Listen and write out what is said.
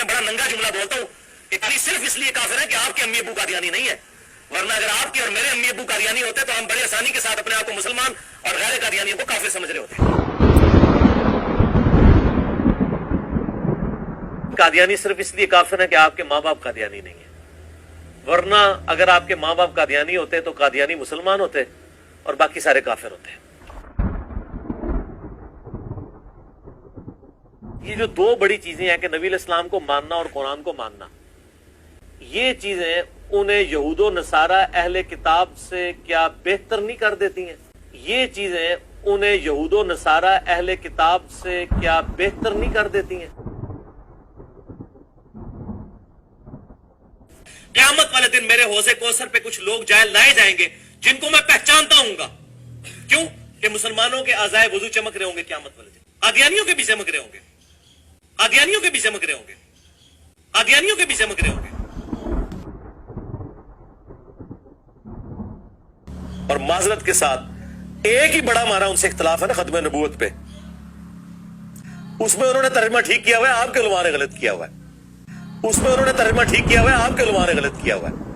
میں بڑا ننگا جملہ بولتا ہوں کہ علی صرف اس لیے کافر ہے کہ آپ کے امی ابو قادیانی نہیں ہے، ورنہ اگر آپ کے اور میرے امی ابو قادیانی ہوتے تو ہم بڑے آسانی کے ساتھ اپنے آپ کو مسلمان اور غیر قادیانیوں کو کافر سمجھ رہے ہوتے۔ قادیانی صرف اس لیے کافر ہے کہ آپ کے ماں باپ قادیانی نہیں ہیں، ورنہ اگر آپ کے ماں باپ قادیانی ہوتے تو قادیانی مسلمان ہوتے اور باقی سارے کافر ہوتے۔ یہ جو دو بڑی چیزیں ہیں کہ نبی علیہ السلام کو ماننا اور قرآن کو ماننا، یہ چیزیں انہیں یہود و نصارہ اہل کتاب سے کیا بہتر نہیں کر دیتی ہیں؟ یہ چیزیں انہیں یہود و نصارہ اہل کتاب سے کیا بہتر نہیں کر دیتی ہیں؟ قیامت والے دن میرے حوض کوثر پہ کچھ لوگ لائے جائیں گے جن کو میں پہچانتا ہوں گا، کیوں کہ مسلمانوں کے اعضائے وضو چمک رہے ہوں گے قیامت والے دن، قادیانیوں کے بھی چمک رہے ہوں گے، قادیانیوں کے بھی چمک رہے ہوں گے، قادیانیوں کے بھی چمک رہے ہوں گے۔ اور معذرت کے ساتھ ایک ہی بڑا ہمارا ان سے اختلاف ہے نا ختم نبوت پہ، اس میں انہوں نے ترجمہ ٹھیک کیا ہوا ہے، آپ کے علماء نے غلط کیا ہوا ہے، اس میں انہوں نے ترجمہ ٹھیک کیا ہوا ہے، آپ کے علماء نے غلط کیا ہوا ہے۔